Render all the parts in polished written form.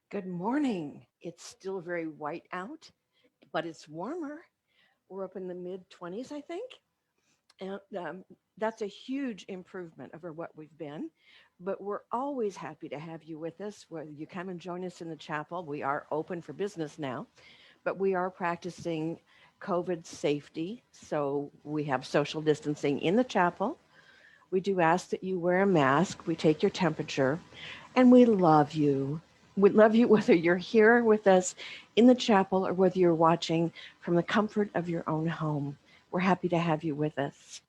Good morning. It's still very white out, but it's warmer. We're up in the mid 20s, I think. And that's a huge improvement over what we've been. But we're always happy to have you with us, whether you come and join us in the chapel. We are open for business now, but we are practicing COVID safety. So we have social distancing in the chapel. We do ask that you wear a mask. We take your temperature, and we love you. We love you whether you're here with us in the chapel or whether you're watching from the comfort of your own home. We're happy to have you with us.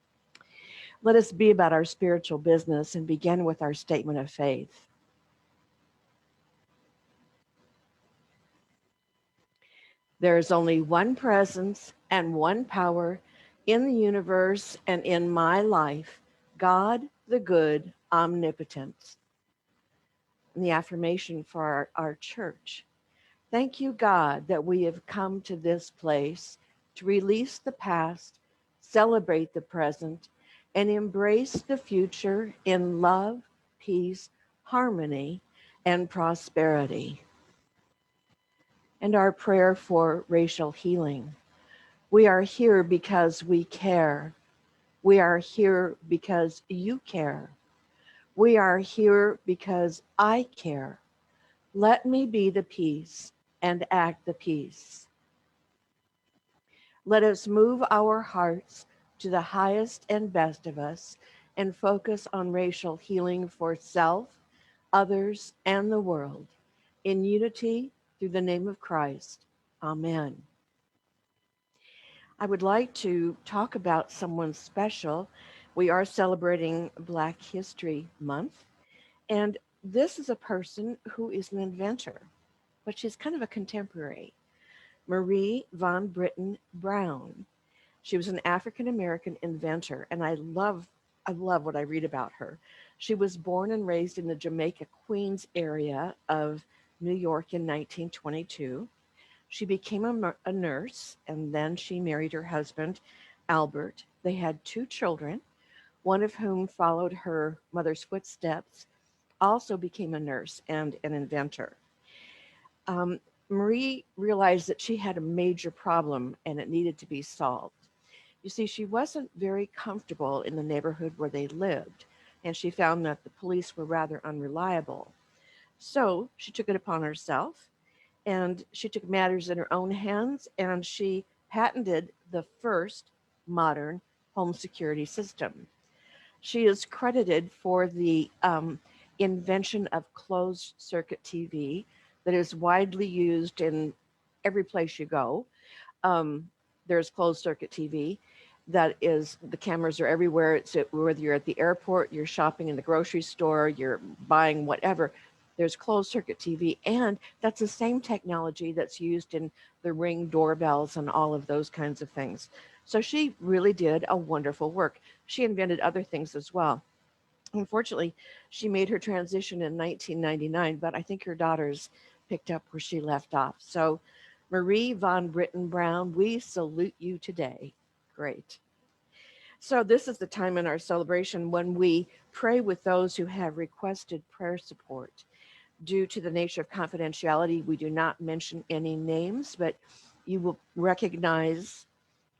Let us be about our spiritual business and begin with our statement of faith. There is only one presence and one power in the universe and in my life, God, the good, omnipotent. And the affirmation for our church. Thank you, God, that we have come to this place to release the past, celebrate the present, and embrace the future in love, peace, harmony, and prosperity. And our prayer for racial healing. We are here because we care. We are here because you care. We are here because I care. Let me be the peace and act the peace. Let us move our hearts to the highest and best of us and focus on racial healing for self, others, and the world in unity through the name of Christ. Amen. I would like to talk about someone special. We are celebrating Black History Month, and this is a person who is an inventor, but she's kind of a contemporary. Marie von Britton Brown. She was an African American inventor, and I love what I read about her. She was born and raised in the Jamaica Queens area of New York in 1922. She became a nurse, and then she married her husband, Albert. They had two children, one of whom followed her mother's footsteps, also became a nurse and an inventor. Um, Marie realized that she had a major problem and it needed to be solved. You see, she wasn't very comfortable in the neighborhood where they lived, and she found that the police were rather unreliable. So she took it upon herself and she took matters in her own hands and she patented the first modern home security system. She is credited for the invention of closed circuit TV that is widely used in every place you go. Um, there's closed circuit TV that is the cameras are everywhere. It's whether you're at the airport, you're shopping in the grocery store, you're buying whatever. There's closed circuit TV, and that's the same technology that's used in the Ring doorbells and all of those kinds of things. So she really did a wonderful work. She invented other things as well. Unfortunately, she made her transition in 1999, but I think her daughters picked up where she left off. So, Marie von Britton Brown, we salute you today. Great. So, this is the time in our celebration when we pray with those who have requested prayer support. Due to the nature of confidentiality, we do not mention any names, but you will recognize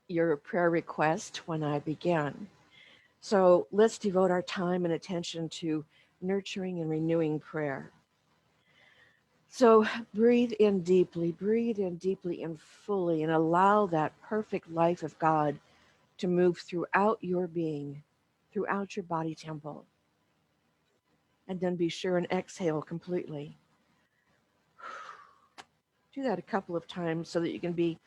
your prayer request when I begin. So let's devote our time and attention to nurturing and renewing prayer. So breathe in deeply and fully, and allow that perfect life of God to move throughout your being, throughout your body temple. And then be sure and exhale completely. Do that a couple of times so that you can be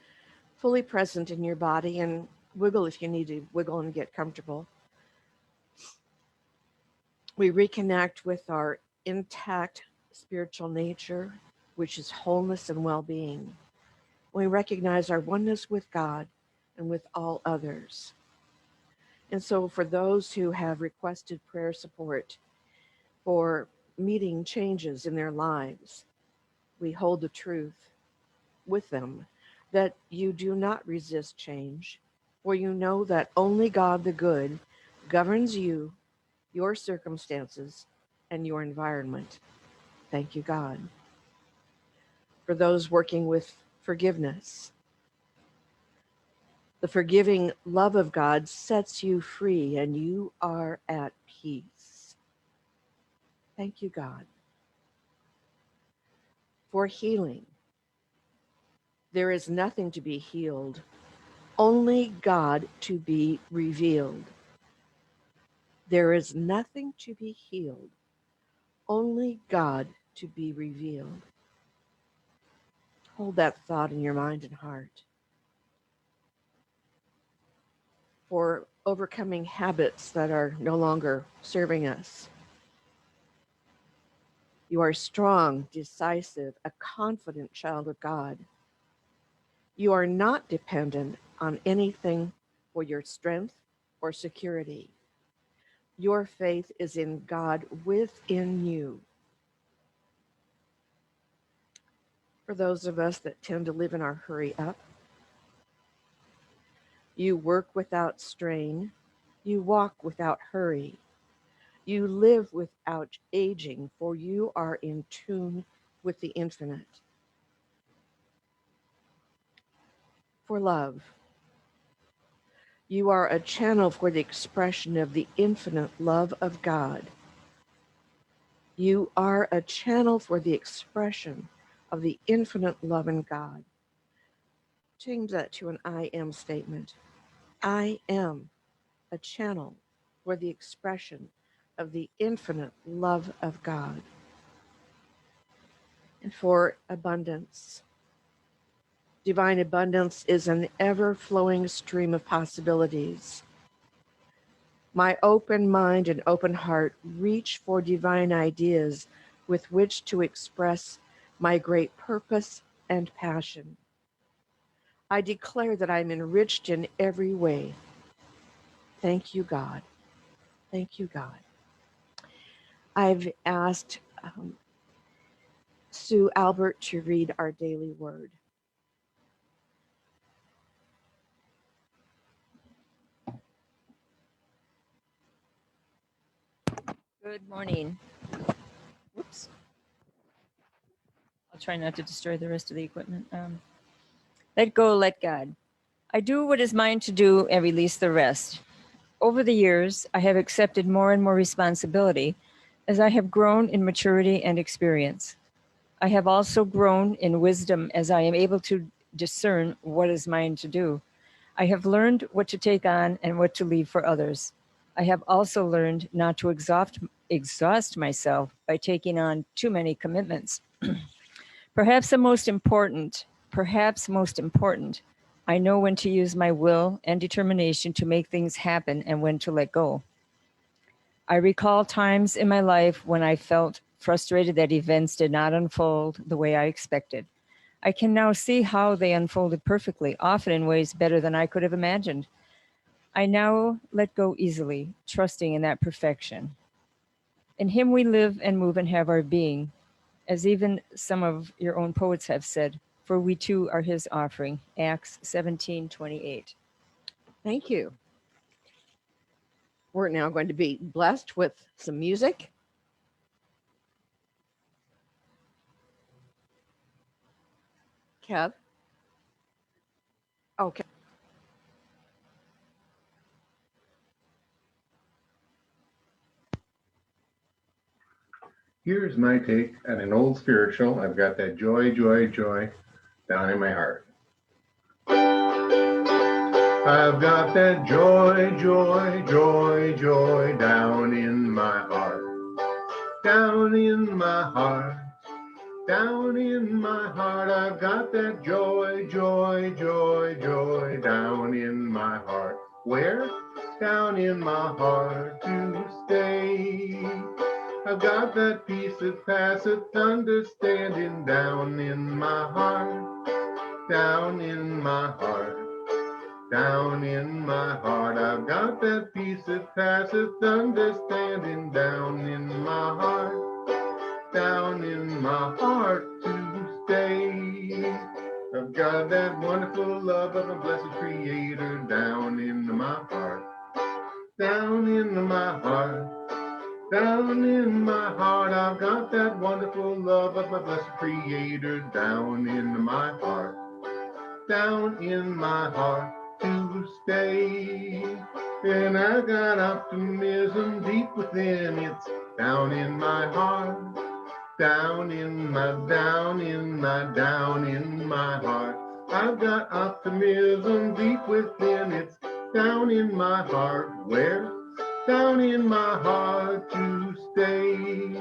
fully present in your body and wiggle if you need to wiggle and get comfortable. We reconnect with our intact spiritual nature, which is wholeness and well being. We recognize our oneness with God and with all others. And so, for those who have requested prayer support for meeting changes in their lives, we hold the truth with them that you do not resist change, for you know that only God the good governs you, your circumstances, and your environment. Thank you, God. for those working with forgiveness. The forgiving love of God sets you free and you are at peace. Thank you, God, for healing. There is nothing to be healed, only God to be revealed. There is nothing to be healed, only God to be revealed. Hold that thought in your mind and heart. For overcoming habits that are no longer serving us. You are strong, decisive, a confident child of God. You are not dependent on anything for your strength or security. Your faith is in God within you. For those of us that tend to live in our hurry up, you work without strain, you walk without hurry, you live without aging, for you are in tune with the infinite. For love, you are a channel for the expression of the infinite love of God. You are a channel for the expression of the infinite love in God. Change that to an I am statement. I am a channel for the expression of the infinite love of God. And for abundance. Divine abundance is an ever-flowing stream of possibilities. My open mind and open heart reach for divine ideas with which to express my great purpose and passion. I declare that I'm enriched in every way. Thank you, God. Thank you, God. I've asked Sue Albert to read our daily word. Good morning. Whoops. I'll try not to destroy the rest of the equipment. Let go, let God. I do what is mine to do and release the rest. Over the years, I have accepted more and more responsibility as I have grown in maturity and experience. I have also grown in wisdom as I am able to discern what is mine to do. I have learned what to take on and what to leave for others. I have also learned not to exhaust myself by taking on too many commitments. Perhaps most important, I know when to use my will and determination to make things happen and when to let go. I recall times in my life when I felt frustrated that events did not unfold the way I expected. I can now see how they unfolded perfectly, often in ways better than I could have imagined. I now let go easily, trusting in that perfection. In him we live and move and have our being, as even some of your own poets have said, for we too are his offering. Acts 17:28. Thank you. We're now going to be blessed with some music. Kev? Okay. Here's my take on an old spiritual. I've got that joy, joy, joy down in my heart. I've got that joy, joy, joy, joy down in my heart. Down in my heart. Down in my heart. I've got that joy, joy, joy, joy down in my heart. Where? Down in my heart to stay. I've got that peace that passeth understanding down in my heart, down in my heart, down in my heart. I've got that peace that passeth understanding down in my heart, down in my heart to stay. I've got that wonderful love of a blessed Creator down in my heart, down in my heart. Down in my heart, I've got that wonderful love of my blessed Creator. Down in my heart, down in my heart to stay. And I got optimism deep within. It's down in my heart, down in my, down in my, down in my heart. I've got optimism deep within. It's down in my heart. Where? Down in my heart to stay.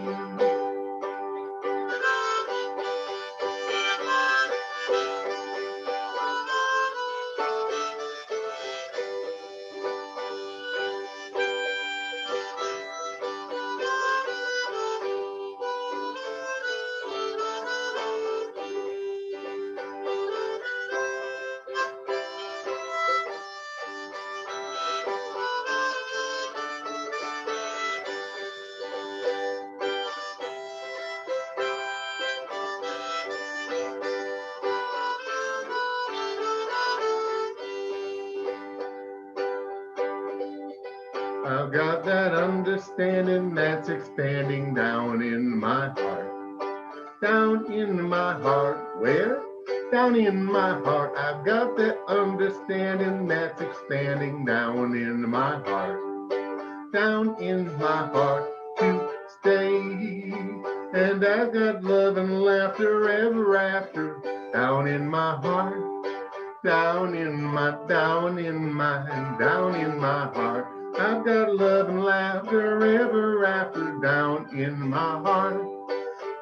I've got that understanding that's expanding down in my heart. Down in my heart. Where? Down in my heart. I've got that understanding that's expanding down in my heart. Down in my heart to stay. And I've got love and laughter ever after. Down in my heart. Down in my, down in my, down in my heart. I've got love and laughter ever after. Down in my heart.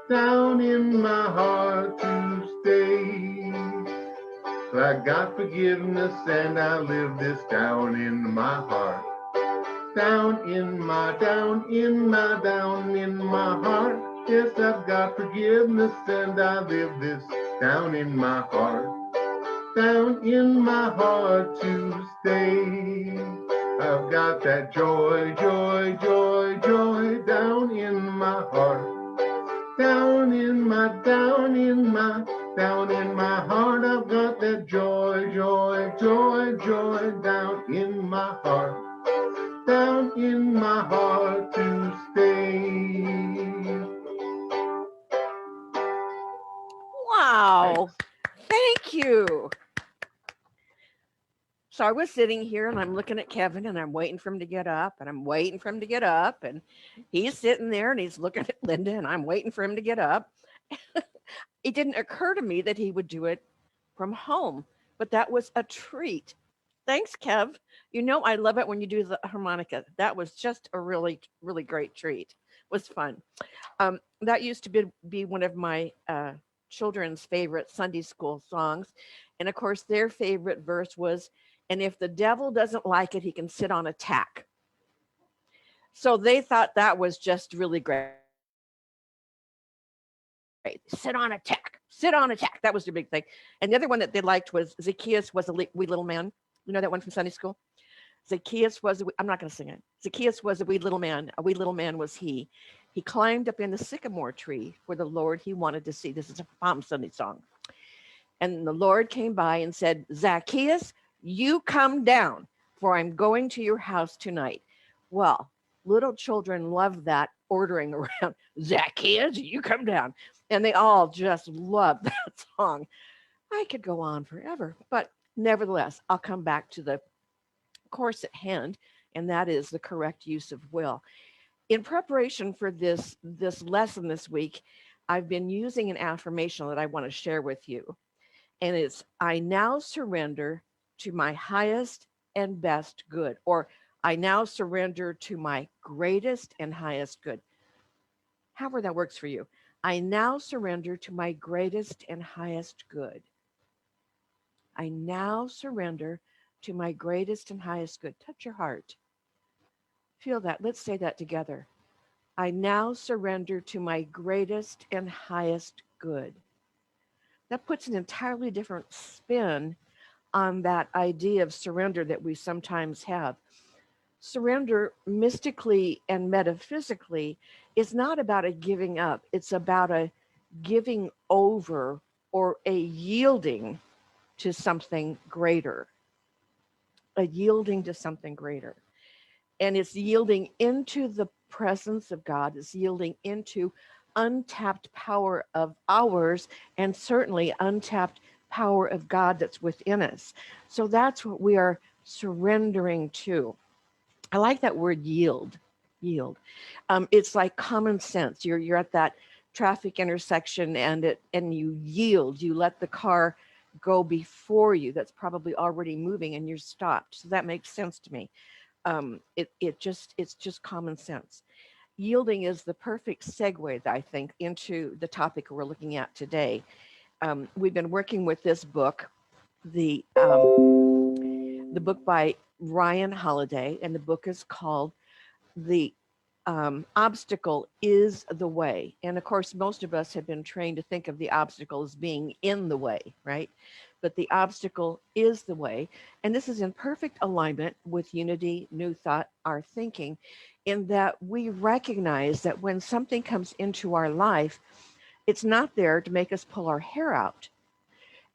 Down in my heart to stay. I got forgiveness and I live this down in my heart. Down in my, down in my, down in my heart. Yes, I've got forgiveness and I live this down in my heart. Down in my heart to stay. I've got that joy, joy, joy, joy down in my heart. Down in my, down in my, down in my heart. I've got that joy, joy, joy, joy down in my heart. Down in my heart to stay. Wow. Thank you. So I was sitting here and I'm looking at Kevin and I'm waiting for him to get up and I'm waiting for him to get up. And he's sitting there and he's looking at Linda and I'm waiting for him to get up. It didn't occur to me that he would do it from home, but that was a treat. Thanks, Kev. You know, I love it when you do the harmonica. That was just a really, really great treat. It was fun. That used to be one of my children's favorite Sunday school songs. And of course, their favorite verse was, and if the devil doesn't like it, he can sit on a tack. So they thought that was just really great. Sit on a tack. Sit on a tack. That was their big thing. And the other one that they liked was Zacchaeus was a wee little man. You know that one from Sunday school? Zacchaeus was, I'm not going to sing it. Zacchaeus was a wee little man. A wee little man was he. He climbed up in the sycamore tree for the Lord he wanted to see. This is a Palm Sunday song. And the Lord came by and said, Zacchaeus, you come down, for I'm going to your house tonight. Well, little children love that ordering around, Zacchaeus, you come down. And they all just love that song. I could go on forever, but nevertheless, I'll come back to the course at hand, and that is the correct use of will. In preparation for this lesson this week, I've been using an affirmation that I want to share with you. And it's, I now surrender to my highest and best good, or I now surrender to my greatest and highest good. However that works for you. I now surrender to my greatest and highest good. I now surrender to my greatest and highest good. Touch your heart. Feel that. Let's say that together. I now surrender to my greatest and highest good. That puts an entirely different spin on that idea of surrender that we sometimes have. Surrender, mystically and metaphysically, is not about a giving up. It's about a giving over or a yielding to something greater. A yielding to something greater. And it's yielding into the presence of God is yielding into untapped power of ours, and certainly untapped power of God that's within us. So that's what we are surrendering to. I like that word yield. Yield. It's like common sense. You're at that traffic intersection and you yield. You let the car go before you. That's probably already moving and you're stopped. So that makes sense to me. It's just common sense. Yielding is the perfect segue, I think, into the topic we're looking at today. We've been working with this book, the book by Ryan Holiday, and the book is called The Obstacle is the Way. And of course, most of us have been trained to think of the obstacle as being in the way, right? But the obstacle is the way. And this is in perfect alignment with Unity, New Thought, our thinking, in that we recognize that when something comes into our life, it's not there to make us pull our hair out.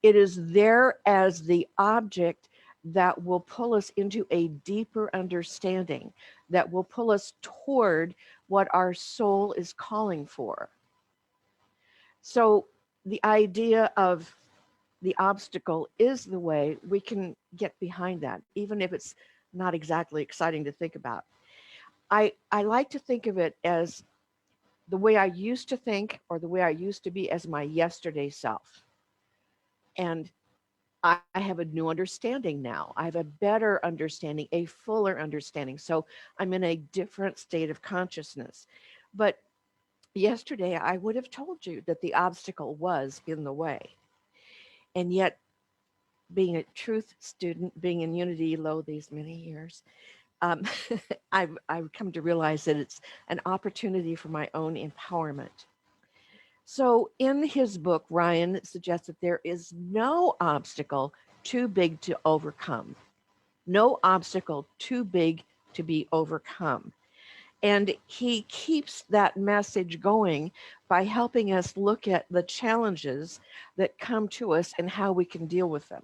It is there as the object that will pull us into a deeper understanding, that will pull us toward what our soul is calling for. So the idea of the obstacle is the way, we can get behind that, even if it's not exactly exciting to think about. I like to think of it as the way I used to think, or the way I used to be as my yesterday self. And I have a new understanding now. I have a better understanding, a fuller understanding. So I'm in a different state of consciousness. But yesterday, I would have told you that the obstacle was in the way. And yet, being a truth student, being in Unity Low these many years, um, I've come to realize that it's an opportunity for my own empowerment. So in his book, Ryan suggests that there is no obstacle too big to overcome, no obstacle too big to be overcome. And he keeps that message going by helping us look at the challenges that come to us and how we can deal with them.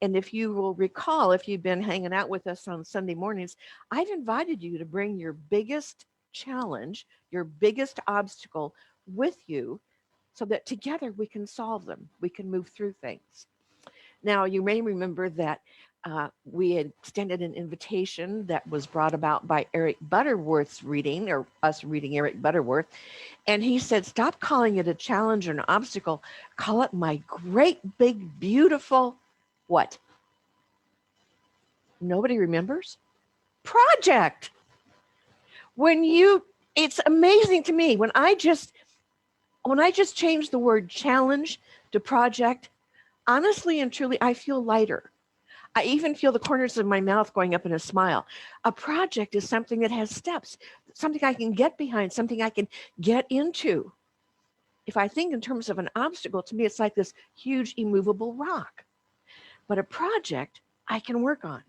And if you will recall, if you've been hanging out with us on Sunday mornings, I've invited you to bring your biggest challenge, your biggest obstacle with you so that together we can solve them. We can move through things. Now, you may remember that we had extended an invitation that was brought about by Eric Butterworth's reading, or us reading Eric Butterworth. And he said, stop calling it a challenge or an obstacle. Call it my great, big, beautiful, what? Nobody remembers? Project. It's amazing to me when I just change the word challenge to project, honestly and truly, I feel lighter. I even feel the corners of my mouth going up in a smile. A project is something that has steps, something I can get behind, something I can get into. If I think in terms of an obstacle, to me, it's like this huge immovable rock. But a project I can work on.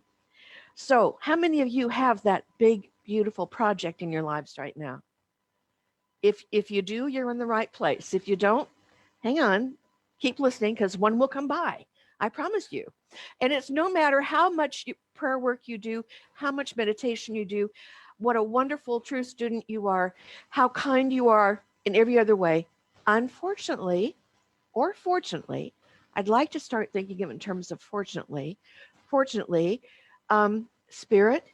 So how many of you have that big, beautiful project in your lives right now? If you do, you're in the right place. If you don't, hang on, keep listening, because one will come by. I promise you. And it's no matter how much prayer work you do, how much meditation you do, what a wonderful true student you are, how kind you are in every other way. Unfortunately, or fortunately, I'd like to start thinking of it in terms of fortunately. Fortunately, Spirit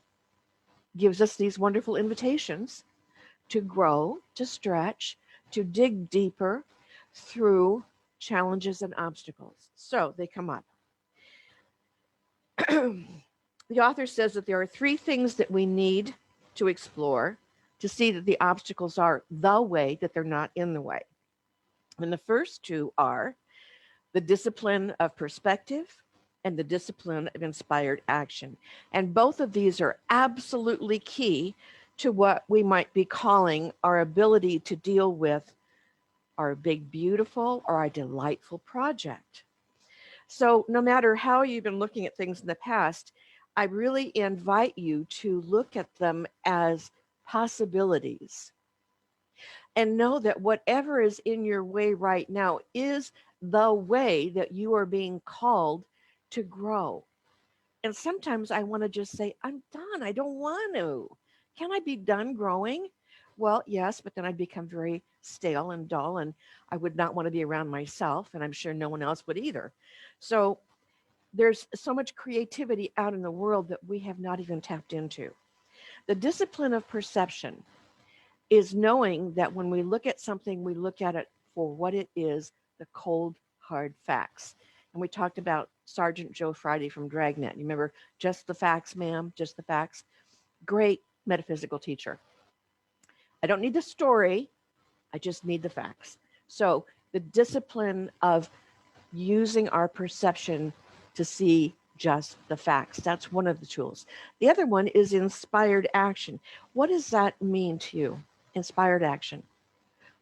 gives us these wonderful invitations to grow, to stretch, to dig deeper through challenges and obstacles. So they come up. The author says that there are three things that we need to explore to see that the obstacles are the way, that they're not in the way. And the first two are the discipline of perspective and the discipline of inspired action. And both of these are absolutely key to what we might be calling our ability to deal with our big, beautiful, or our delightful project. So no matter how you've been looking at things in the past, I really invite you to look at them as possibilities and know that whatever is in your way right now is the way that you are being called to grow. And sometimes I want to just say, I'm done. I don't want to. Can I be done growing? Well, yes, but then I'd become very stale and dull, and I would not want to be around myself, and I'm sure no one else would either. So there's so much creativity out in the world that we have not even tapped into. The discipline of perception is knowing that when we look at something, we look at it for what it is, the cold, hard facts. And we talked about Sergeant Joe Friday from Dragnet. You remember, just the facts, ma'am, just the facts. Great metaphysical teacher. I don't need the story, I just need the facts. So the discipline of using our perception to see just the facts. That's one of the tools. The other one is inspired action. What does that mean to you? Inspired action.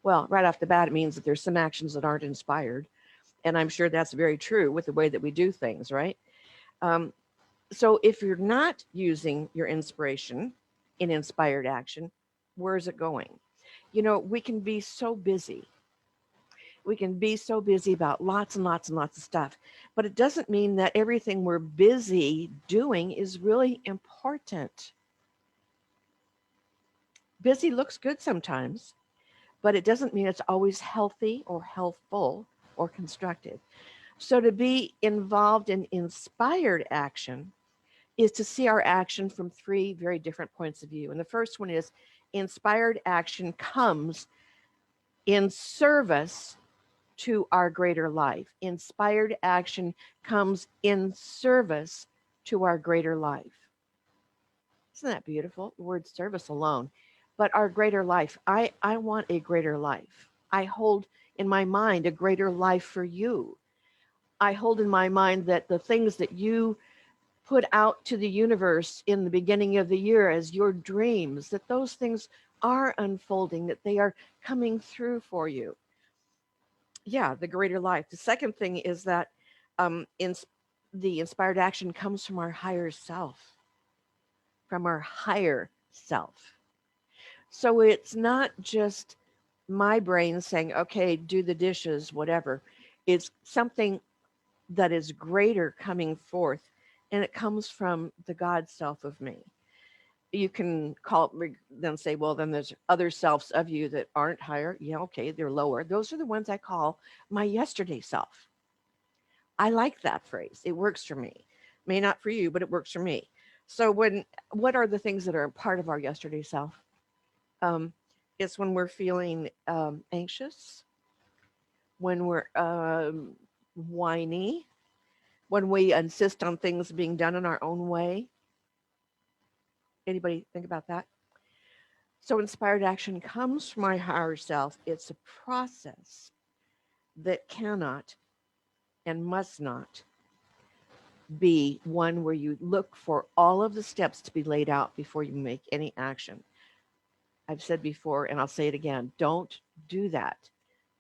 Well, right off the bat, it means that there's some actions that aren't inspired. And I'm sure that's very true with the way that we do things, right? Um, so if you're not using your inspiration in inspired action, where is it going? You know, we can be so busy. We can be so busy about lots and lots and lots of stuff, but it doesn't mean that everything we're busy doing is really important. Busy looks good sometimes, but it doesn't mean it's always healthy or healthful or constructive. So to be involved in inspired action is to see our action from three very different points of view. And the first one is inspired action comes in service to our greater life. Inspired action comes in service to our greater life. Isn't that beautiful? The word service alone. But our greater life. I want a greater life. I hold in my mind a greater life for you. I hold in my mind that the things that you put out to the universe in the beginning of the year as your dreams, that those things are unfolding, that they are coming through for you. Yeah, the greater life. The second thing is that in the inspired action comes from our higher self, from our higher self. So it's not just my brain saying, okay, do the dishes, whatever. It's something that is greater coming forth, and it comes from the God self of me. You can call then say, well, then there's other selves of you that aren't higher. Yeah, okay, they're lower. Those are the ones I call my yesterday self. I like that phrase. It works for me. May not for you, but it works for me. So what are the things that are part of our yesterday self? Um, it's when we're feeling anxious, when we're whiny, when we insist on things being done in our own way. Anybody think about that? So inspired action comes from my higher self. It's a process that cannot and must not be one where you look for all of the steps to be laid out before you make any action. I've said before, and I'll say it again, don't do that.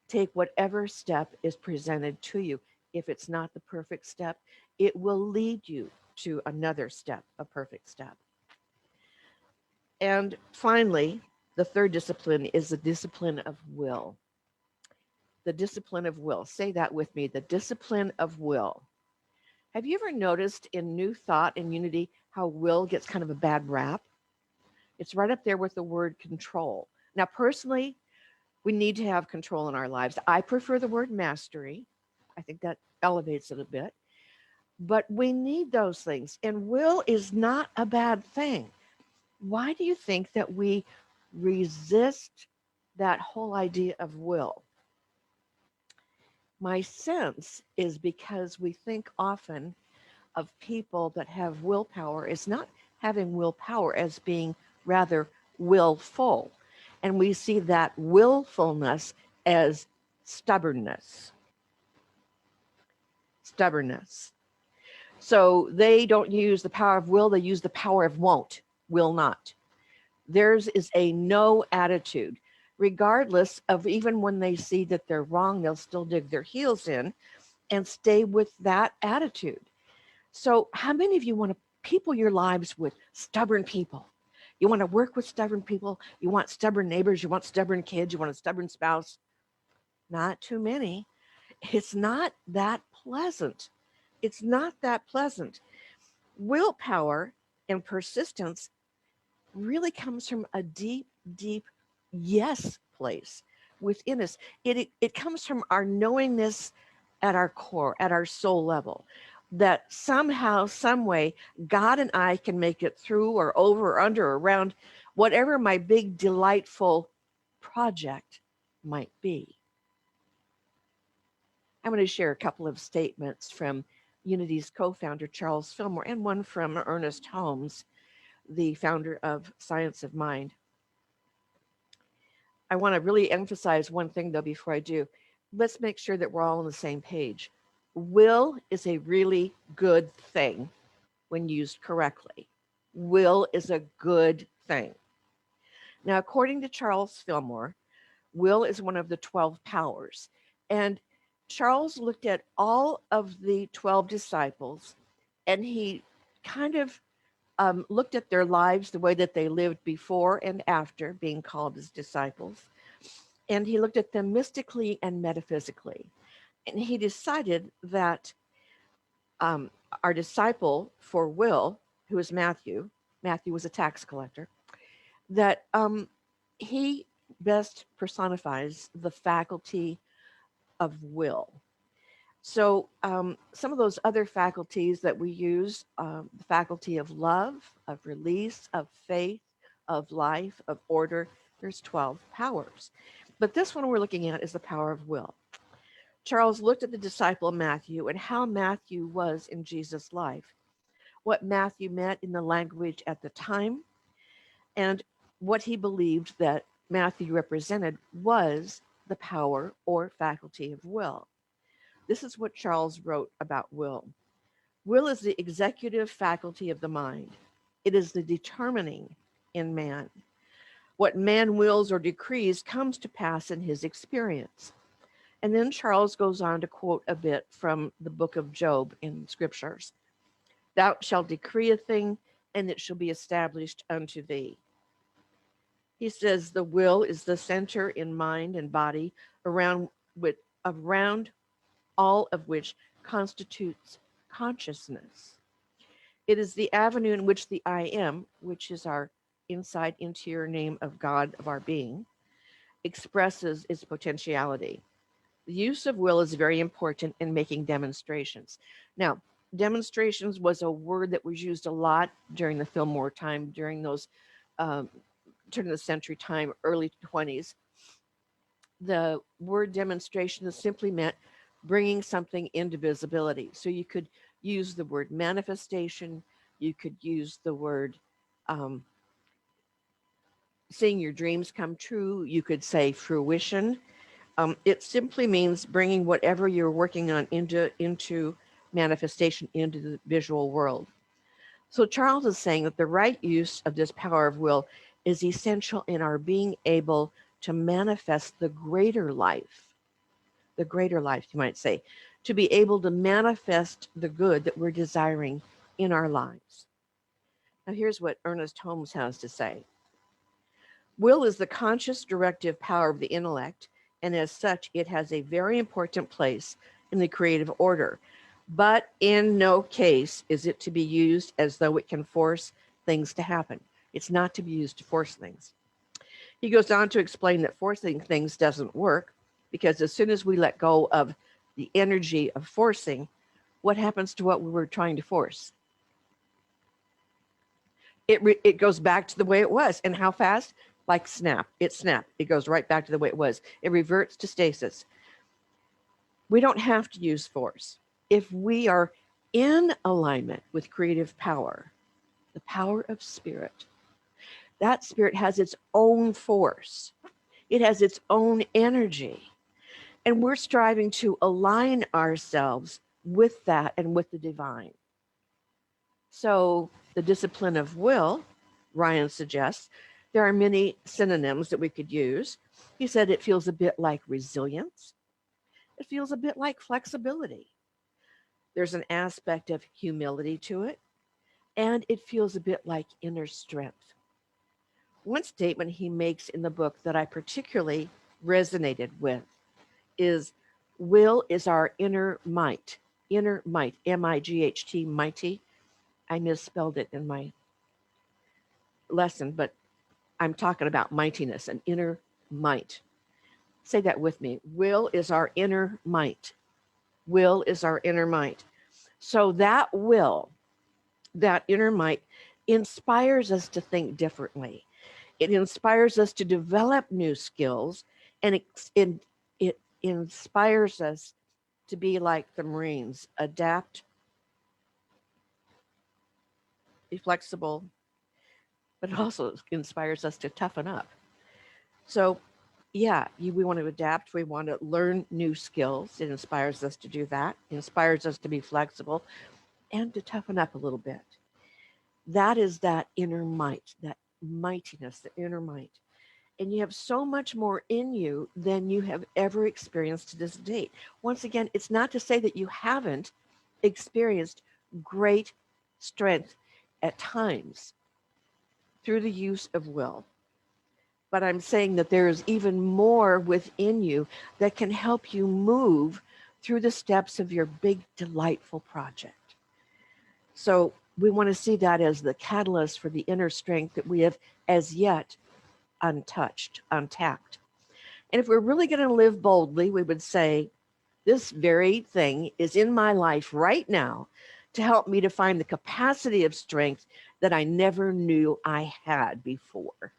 Take whatever step is presented to you. If it's not the perfect step, it will lead you to another step, a perfect step. And finally, the third discipline is the discipline of will. The discipline of will. Say that with me, the discipline of will. Have you ever noticed in New Thought and Unity how will gets kind of a bad rap? It's right up there with the word control. Now, personally, we need to have control in our lives. I prefer the word mastery. I think that elevates it a bit. But we need those things. And will is not a bad thing. Why do you think that we resist that whole idea of will? My sense is because we think often of people that have willpower as not having willpower as being rather willful. And we see that willfulness as stubbornness. Stubbornness. So they don't use the power of will, they use the power of won't, will not. Theirs is a no attitude. Regardless of even when they see that they're wrong, they'll still dig their heels in and stay with that attitude. So, how many of you want to people your lives with stubborn people? You want to work with stubborn people? You want stubborn neighbors? You want stubborn kids? You want a stubborn spouse? Not too many. It's not that pleasant. It's not that pleasant. Willpower and persistence really comes from a deep, deep yes place within us. It comes from our knowingness at our core, at our soul level, that somehow, some way, God and I can make it through or over or under or around whatever my big delightful project might be. I'm going to share a couple of statements from Unity's co-founder Charles Fillmore and one from Ernest Holmes, the founder of Science of Mind. I want to really emphasize one thing, though, before I do. Let's make sure that we're all on the same page. Will is a really good thing when used correctly. Will is a good thing. Now, according to Charles Fillmore, will is one of the 12 powers. And Charles looked at all of the 12 disciples and he kind of looked at their lives, the way that they lived before and after being called as disciples. And he looked at them mystically and metaphysically. And he decided that our disciple for will, who is Matthew was a tax collector, that he best personifies the faculty of will. So some of those other faculties that we use, the faculty of love, of release, of faith, of life, of order, there's 12 powers. But this one we're looking at is the power of will. Charles looked at the disciple Matthew and how Matthew was in Jesus' life, what Matthew meant in the language at the time, and what he believed that Matthew represented was the power or faculty of will. This is what Charles wrote about will. Will is the executive faculty of the mind. It is the determining in man. What man wills or decrees comes to pass in his experience. And then Charles goes on to quote a bit from the book of Job in scriptures. Thou shalt decree a thing, and it shall be established unto thee. He says the will is the center in mind and body around all of which constitutes consciousness. It is the avenue in which the I am, which is our inside interior name of God, of our being, expresses its potentiality. The use of will is very important in making demonstrations. Now, demonstrations was a word that was used a lot during the Fillmore time, during those turn of the century time, early 20s. The word demonstration is simply meant bringing something into visibility. So you could use the word manifestation, you could use the word seeing your dreams come true, you could say fruition. It simply means bringing whatever you're working on into manifestation, into the visual world. So Charles is saying that the right use of this power of will is essential in our being able to manifest the greater life, you might say, to be able to manifest the good that we're desiring in our lives. Now, here's what Ernest Holmes has to say. Will is the conscious directive power of the intellect, and as such, it has a very important place in the creative order. But in no case is it to be used as though it can force things to happen. It's not to be used to force things. He goes on to explain that forcing things doesn't work, because as soon as we let go of the energy of forcing, what happens to what we were trying to force? It goes back to the way it was. And how fast? Like snap. It snapped. It goes right back to the way it was. It reverts to stasis. We don't have to use force. If we are in alignment with creative power, the power of spirit, that spirit has its own force. It has its own energy. And we're striving to align ourselves with that and with the divine. So the discipline of will, Ryan suggests, there are many synonyms that we could use. He said it feels a bit like resilience. It feels a bit like flexibility. There's an aspect of humility to it, and it feels a bit like inner strength. One statement he makes in the book that I particularly resonated with is will is our inner might. Inner might, M-I-G-H-T, mighty. I misspelled it in my lesson, but I'm talking about mightiness, an inner might. Say that with me. Will is our inner might. Will is our inner might. So that will, that inner might, inspires us to think differently. It inspires us to develop new skills, and it inspires us to be like the Marines, adapt, be flexible, but it also inspires us to toughen up. So, yeah, we want to adapt. We want to learn new skills. It inspires us to do that. It inspires us to be flexible and to toughen up a little bit. That is that inner might, that mightiness, the inner might. And you have so much more in you than you have ever experienced to this date. Once again, it's not to say that you haven't experienced great strength at times through the use of will. But I'm saying that there is even more within you that can help you move through the steps of your big, delightful project. So we want to see that as the catalyst for the inner strength that we have as yet untouched, untapped. And if we're really going to live boldly, we would say, this very thing is in my life right now to help me to find the capacity of strength that I never knew I had before.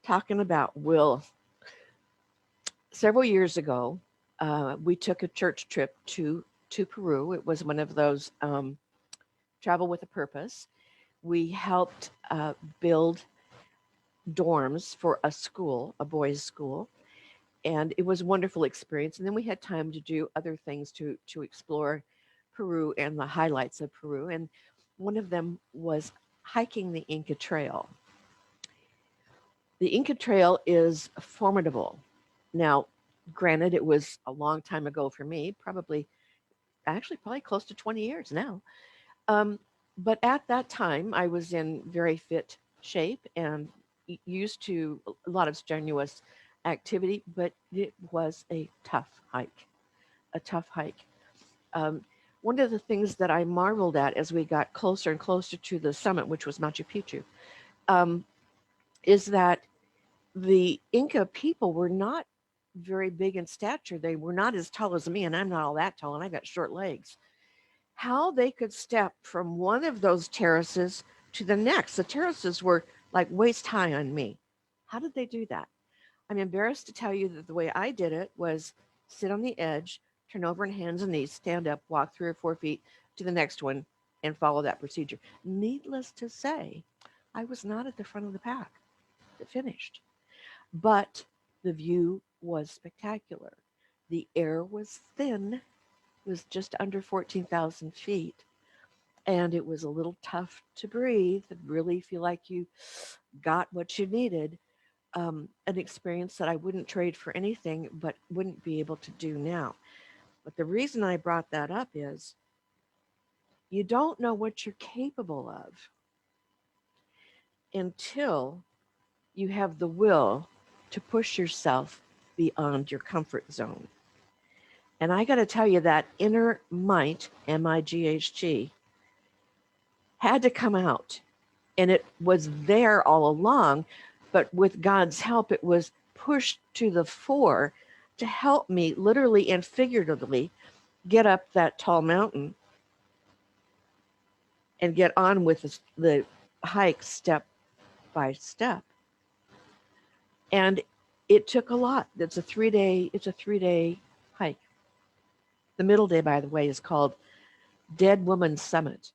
Talking about will, several years ago, we took a church trip to Peru. It was one of those travel with a purpose. We helped build dorms for a school, a boys' school, and it was a wonderful experience. And then we had time to do other things to explore Peru and the highlights of Peru. And one of them was hiking the Inca Trail. The Inca Trail is formidable. Now, granted, it was a long time ago for me, probably close to 20 years now. But at that time, I was in very fit shape and used to a lot of strenuous activity, but it was a tough hike, a tough hike. Um, One of the things that I marveled at as we got closer and closer to the summit, which was Machu Picchu, um, is that the Inca people were not very big in stature. They were not as tall as me, and I'm not all that tall, and I've got short legs. How they could step from one of those terraces to the next. The terraces were like waist high on me. How did they do that? I'm embarrassed to tell you that the way I did it was sit on the edge, turn over on hands and knees, stand up, walk 3 or 4 feet to the next one, and follow that procedure. Needless to say, I was not at the front of the pack that finished, but the view was spectacular. The air was thin, it was just under 14,000 feet, and it was a little tough to breathe and really feel like you got what you needed. An experience that I wouldn't trade for anything, but wouldn't be able to do now. But the reason I brought that up is you don't know what you're capable of until you have the will to push yourself beyond your comfort zone. And I got to tell you that inner might, MIGHT, had to come out. And it was there all along, but with God's help, it was pushed to the fore to help me literally and figuratively get up that tall mountain and get on with the hike step by step. And it took a lot. It's a 3-day hike. The middle day, by the way, is called Dead Woman Summit.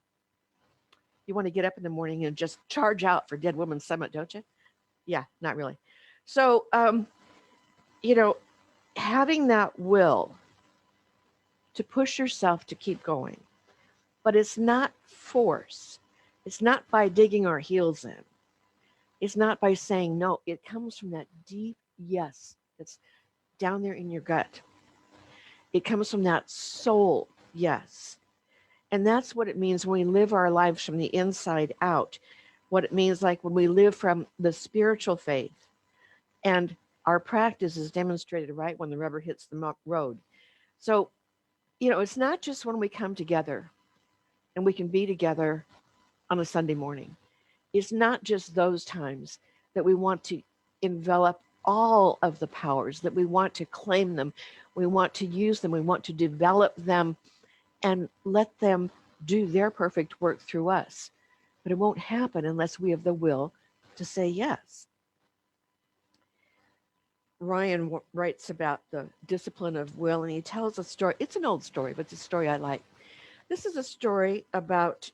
You want to get up in the morning and just charge out for Dead Woman Summit, don't you? Yeah, not really. So, you know, having that will to push yourself to keep going, but it's not force. It's not by digging our heels in. It's not by saying no. It comes from that deep yes that's down there in your gut. It comes from that soul yes. And that's what it means when we live our lives from the inside out. What it means like when we live from the spiritual faith and our practice is demonstrated right when the rubber hits the road. So, it's not just when we come together and we can be together on a Sunday morning. it's not just those times that we want to envelop all of the powers, that we want to claim them, we want to use them, we want to develop them and let them do their perfect work through us. But it won't happen unless we have the will to say yes. Ryan writes about the discipline of will, and he tells a story. It's an old story, but it's a story I like. This is a story about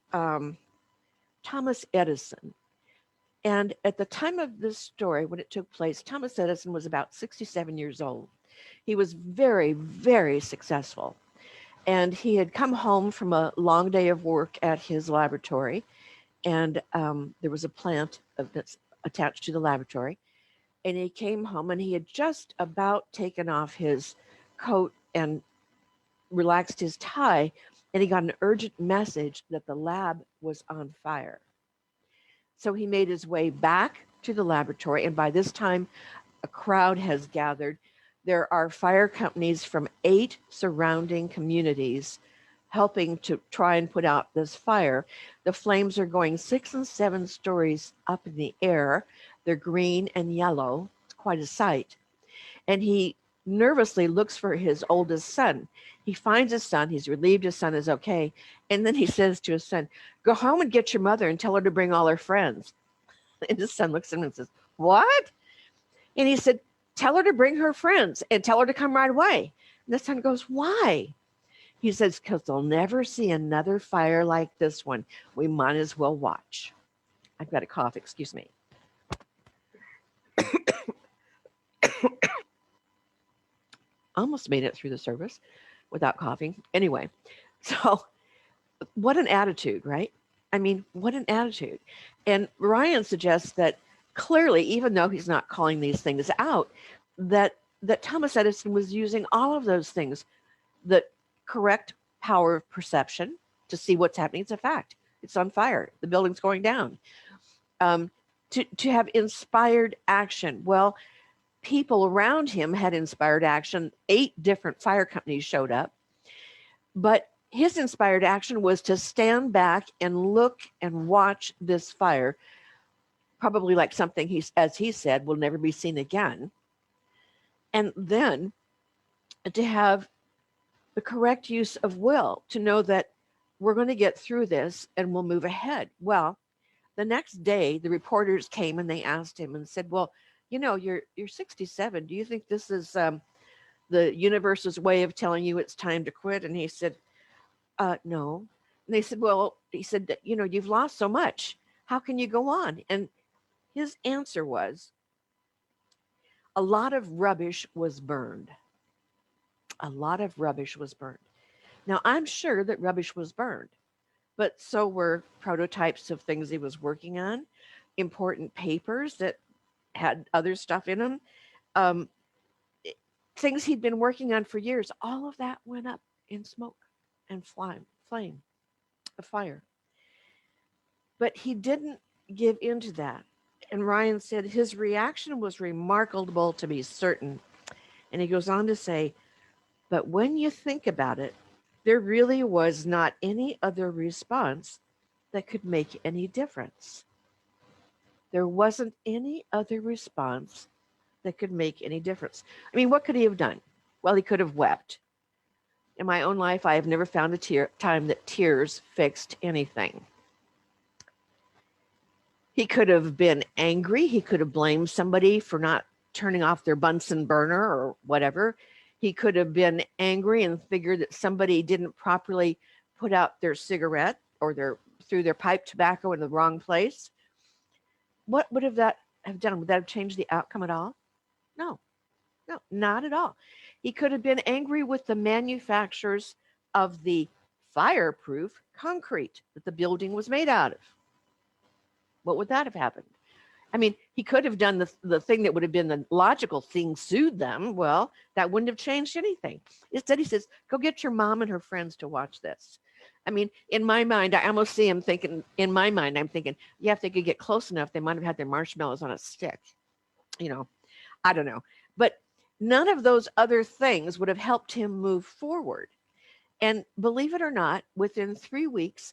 Thomas Edison. And at the time of this story, when it took place, Thomas Edison was about 67 years old. He was very, very successful. And he had come home from a long day of work at his laboratory. And there was a plant that's attached to the laboratory. And he came home and he had just about taken off his coat and relaxed his tie. And he got an urgent message that the lab was on fire. So he made his way back to the laboratory. And by this time, a crowd has gathered. There are fire companies from 8 surrounding communities helping to try and put out this fire. The flames are going 6 and 7 stories up in the air. They're green and yellow. It's quite a sight. And he nervously looks for his oldest son. He finds his son. He's relieved his son is okay. And then he says to his son, "Go home and get your mother and tell her to bring all her friends." And his son looks at him and says, "What?" And he said, "Tell her to bring her friends and tell her to come right away." And the son goes, "Why?" He says, "Because they'll never see another fire like this one. We might as well watch." I've got a cough, excuse me. Almost made it through the service without coughing. Anyway, so what an attitude, right? I mean, what an attitude. And Ryan suggests that clearly, even though he's not calling these things out, that Thomas Edison was using all of those things, the correct power of perception to see what's happening. It's a fact. It's on fire. The building's going down. To have inspired action. Well, people around him had inspired action. 8 different fire companies showed up. But his inspired action was to stand back and look and watch this fire, probably like something as he said, will never be seen again. And then to have the correct use of will, to know that we're going to get through this and we'll move ahead. Well, the next day, the reporters came and they asked him and said, "Well, you know, you're 67. Do you think this is the universe's way of telling you it's time to quit?" And he said, "No." And they said, "Well," he said, "you know, you've lost so much. How can you go on?" And his answer was, "A lot of rubbish was burned. A lot of rubbish was burned." Now, I'm sure that rubbish was burned, but so were prototypes of things he was working on, important papers that had other stuff in them, um, things he'd been working on for years. All of that went up in smoke and flame, a fire. But he didn't give in to that. And Ryan said his reaction was remarkable to be certain. And he goes on to say, "But when you think about it, there really was not any other response that could make any difference. There wasn't any other response that could make any difference." I mean, what could he have done? Well, he could have wept. In my own life, I have never found a time that tears fixed anything. He could have been angry. He could have blamed somebody for not turning off their Bunsen burner or whatever. He could have been angry and figured that somebody didn't properly put out their cigarette or threw their pipe tobacco in the wrong place. What would that have done? Would that have changed the outcome at all? No, no, not at all. He could have been angry with the manufacturers of the fireproof concrete that the building was made out of. What would that have happened? I mean, he could have done the thing that would have been the logical thing, sued them. Well, that wouldn't have changed anything. Instead, he says, "Go get your mom and her friends to watch this." I mean, in my mind, I almost see him thinking, in my mind, I'm thinking, yeah, if they could get close enough, they might have had their marshmallows on a stick. You know, I don't know. But none of those other things would have helped him move forward. And believe it or not, within 3 weeks,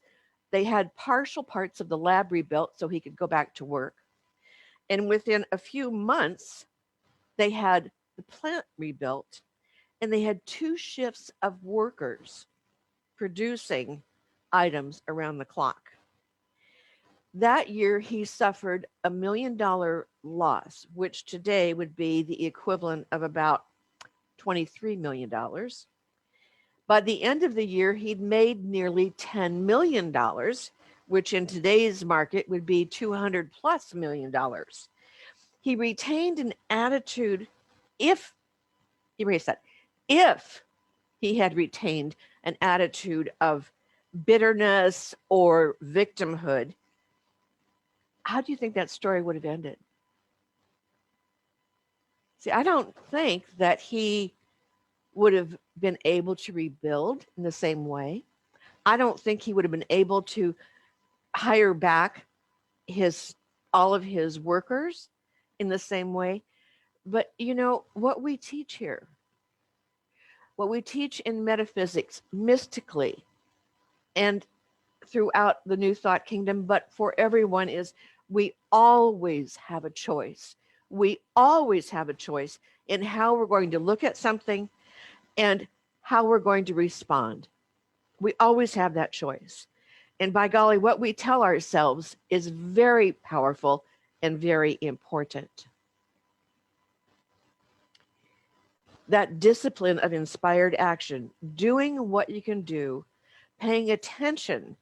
They had partial parts of the lab rebuilt so he could go back to work. And within a few months, they had the plant rebuilt, and they had 2 shifts of workers producing items around the clock. That year, he suffered $1 million loss, which today would be the equivalent of about $23 million. By the end of the year, he'd made nearly $10 million, which in today's market would be $200+ million. He retained an attitude, if, erase that, if he had retained an attitude of bitterness or victimhood, how do you think that story would have ended? See, I don't think that he would have been able to rebuild in the same way. I don't think he would have been able to hire back his all of his workers in the same way. But you know what we teach here, what we teach in metaphysics, mystically, and throughout the New Thought Kingdom, but for everyone, is we always have a choice. We always have a choice in how we're going to look at something and how we're going to respond. We always have that choice. And by golly, what we tell ourselves is very powerful and very important. That discipline of inspired action, doing what you can do, paying attention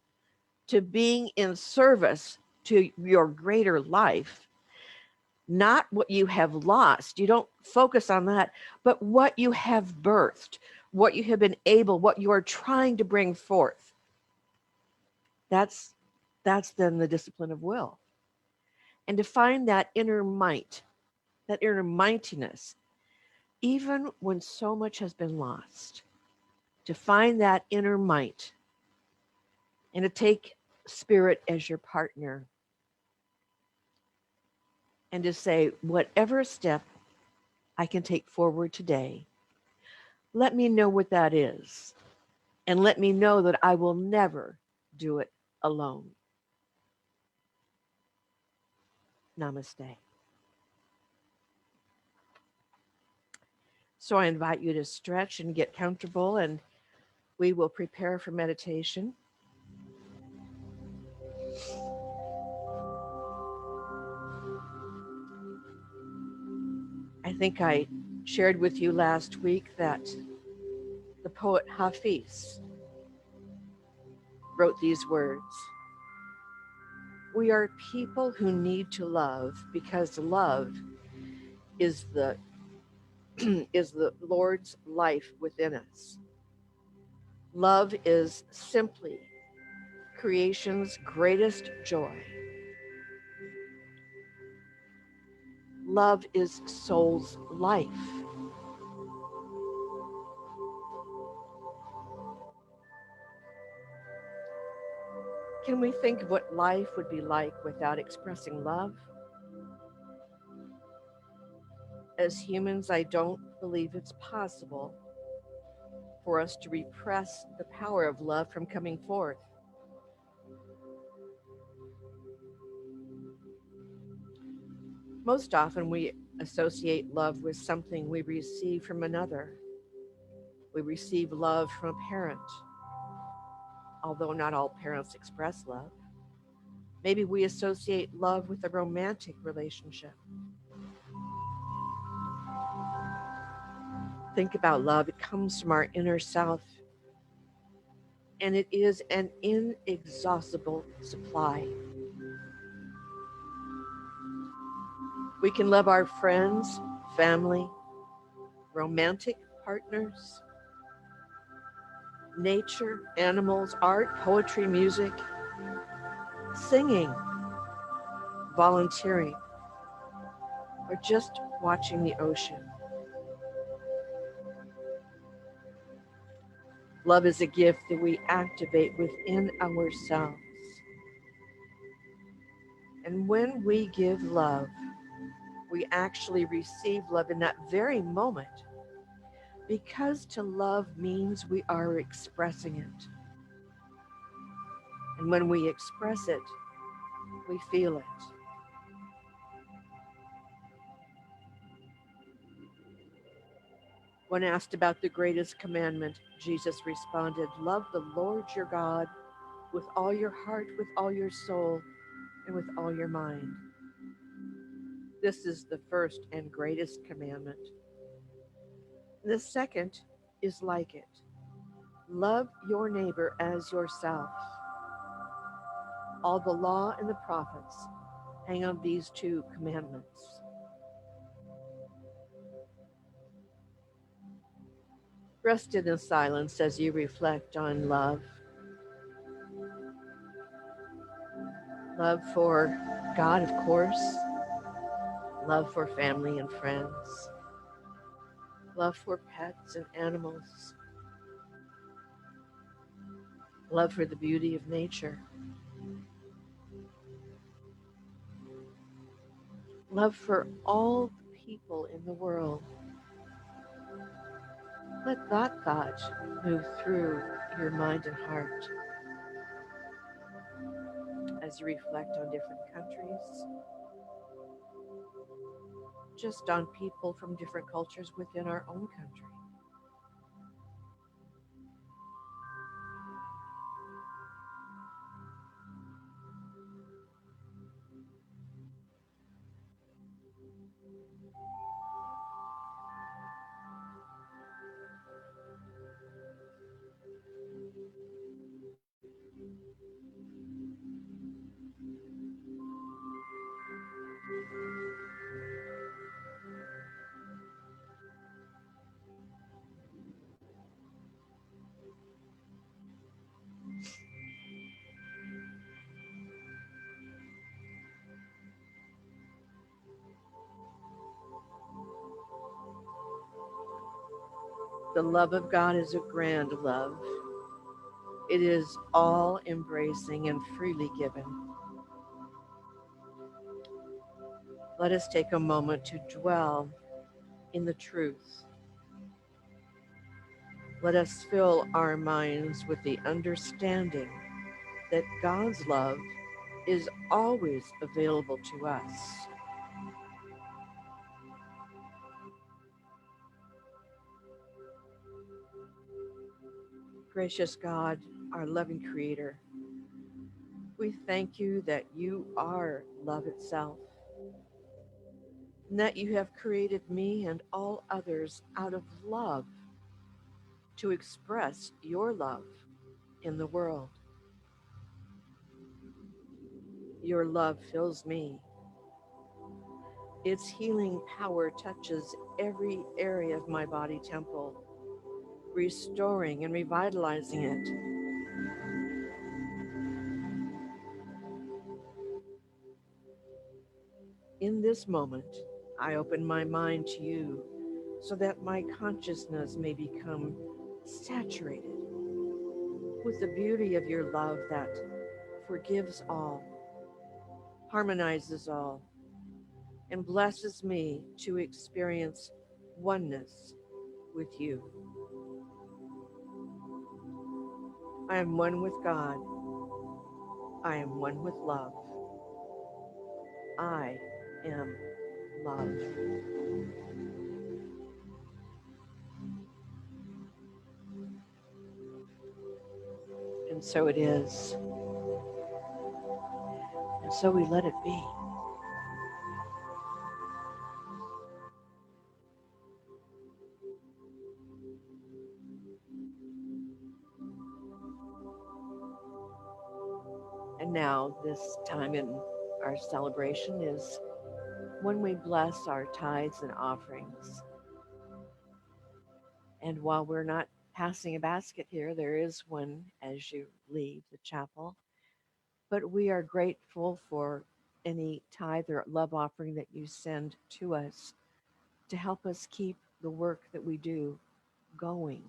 to being in service to your greater life, not what you have lost. You don't focus on that, but what you have birthed, what you have been able, what you are trying to bring forth. That's then the discipline of will. And to find that inner might, that inner mightiness, even when so much has been lost, to find that inner might and to take spirit as your partner and to say, whatever step I can take forward today, let me know what that is. And let me know that I will never do it alone. Namaste. So I invite you to stretch and get comfortable, and we will prepare for meditation. I think I shared with you last week that the poet Hafiz wrote these words: we are people who need to love because love is the is the Lord's life within us. Love is simply creation's greatest joy. Love is soul's life. Can we think of what life would be like without expressing love? As humans, I don't believe it's possible for us to repress the power of love from coming forth. Most often, we associate love with something we receive from another. We receive love from a parent, although not all parents express love. Maybe we associate love with a romantic relationship. Think about love. It comes from our inner self, and it is an inexhaustible supply. We can love our friends, family, romantic partners, nature, animals, art, poetry, music, singing, volunteering, or just watching the ocean. Love is a gift that we activate within ourselves. And when we give love, we actually receive love in that very moment, because to love means we are expressing it. And when we express it, we feel it. When asked about the greatest commandment, Jesus responded, "Love the Lord your God with all your heart, with all your soul, and with all your mind. This is the first and greatest commandment. The second is like it. Love your neighbor as yourself. All the law and the prophets hang on these two commandments." Rest in the silence as you reflect on love. Love for God, of course. Love for family and friends. Love for pets and animals. Love for the beauty of nature. Love for all the people in the world. Let that thought move through your mind and heart as you reflect on different countries, just on people from different cultures within our own country. The love of God is a grand love. It is all embracing and freely given. Let us take a moment to dwell in the truth. Let us fill our minds with the understanding that God's love is always available to us. Gracious God, our loving Creator, we thank you that you are love itself, and that you have created me and all others out of love to express your love in the world. Your love fills me. Its healing power touches every area of my body temple, restoring and revitalizing it. In this moment, I open my mind to you so that my consciousness may become saturated with the beauty of your love that forgives all, harmonizes all, and blesses me to experience oneness with you. I am one with God. I am one with love. I am love. And so it is. And so we let it be. And now, this time in our celebration is when we bless our tithes and offerings. And while we're not passing a basket here, there is one as you leave the chapel. But we are grateful for any tithe or love offering that you send to us to help us keep the work that we do going.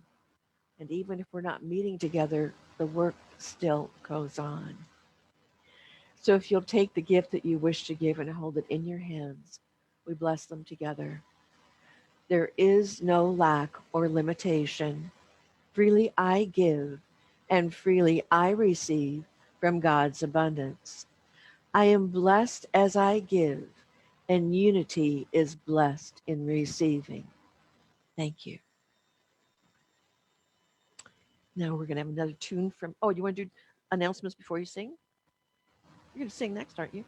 And even if we're not meeting together, the work still goes on. So if you'll take the gift that you wish to give and hold it in your hands, we bless them together. There is no lack or limitation. Freely I give, and freely I receive from God's abundance. I am blessed as I give, and unity is blessed in receiving. Thank you. Now we're going to have another tune from, oh, you want to do announcements before you sing? You're going to sing next, aren't you?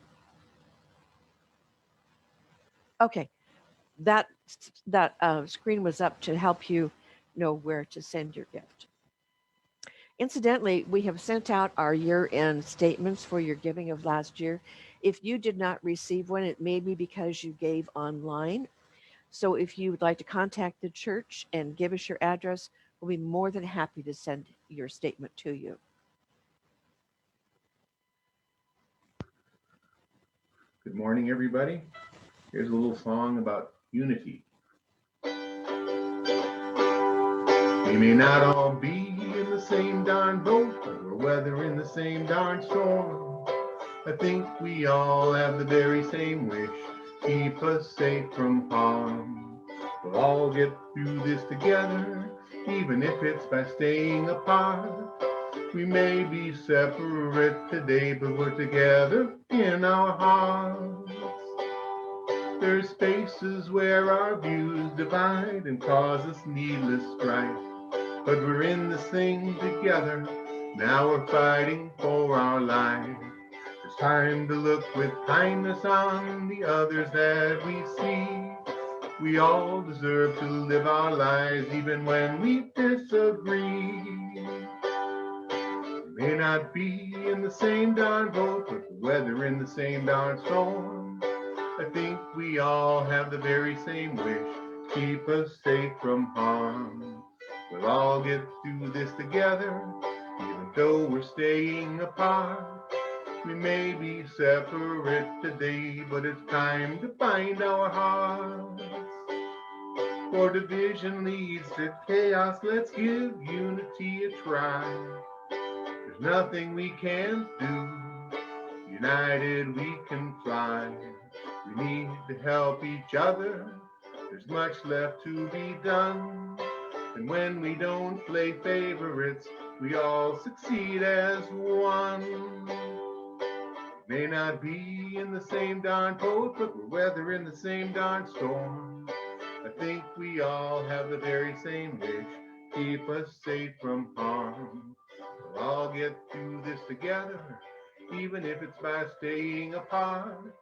Okay. That screen was up to help you know where to send your gift. Incidentally, we have sent out our year-end statements for your giving of last year. If you did not receive one, it may be because you gave online. So if you would like to contact the church and give us your address, we'll be more than happy to send your statement to you. Good morning, everybody. Here's a little song about unity. We may not all be in the same darn boat, but we're weathering the same darn storm. I think we all have the very same wish, keep us safe from harm. We'll all get through this together, even if it's by staying apart. We may be separate today, but we're together in our hearts. There's spaces where our views divide and cause us needless strife. But we're in this thing together, now we're fighting for our life. It's time to look with kindness on the others that we see. We all deserve to live our lives even when we disagree. We may not be in the same darn boat, but the weather in the same darn storm. I think we all have the very same wish, keep us safe from harm. We'll all get through this together, even though we're staying apart. We may be separate today, but it's time to find our hearts. For division leads to chaos, let's give unity a try. There's nothing we can't do, united we can fly. We need to help each other, there's much left to be done. And when we don't play favorites, we all succeed as one. May not be in the same darn boat, but we're weathering the same darn storm. I think we all have the very same wish, keep us safe from harm. We'll all get through this together, even if it's by staying apart.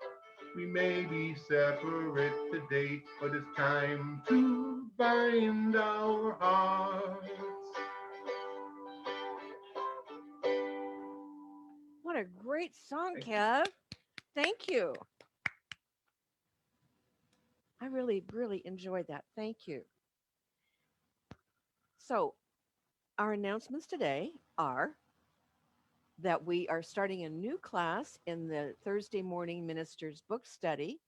We may be separate today, but it's time to bind our hearts. What a great song, Kev. Thank you. I really, really enjoyed that. Thank you. So, our announcements today are that we are starting a new class in the Thursday morning ministers book study.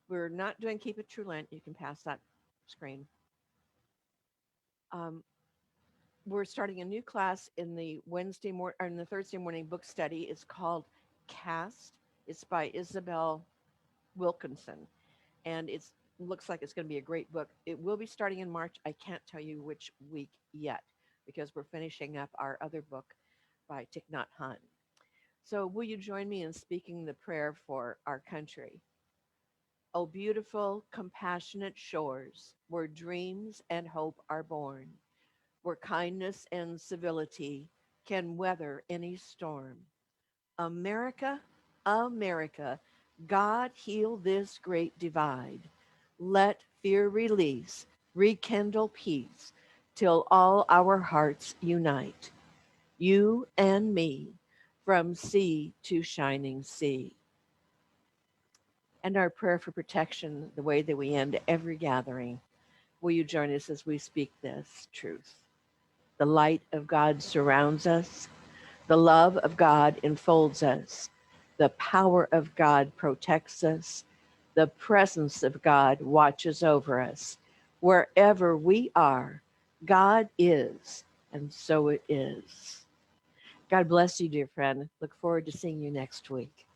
We're not doing Keep It True Lent. You can pass that screen. Um, we're starting a new class in the Thursday morning book study. It's called Cast. It's by Isabel Wilkinson, and it looks like it's going to be a great book. It will be starting in March. I can't tell you which week yet because we're finishing up our other book by Thich Nhat Hanh. So will you join me in speaking the prayer for our country? O beautiful, compassionate shores where dreams and hope are born, where kindness and civility can weather any storm. America, America, God heal this great divide. Let fear release, rekindle peace, till all our hearts unite. You and me, from sea to shining sea. And our prayer for protection, the way that we end every gathering. Will you join us as we speak this truth? The light of God surrounds us. The love of God enfolds us. The power of God protects us. The presence of God watches over us. Wherever we are, God is, and so it is. God bless you, dear friend. Look forward to seeing you next week.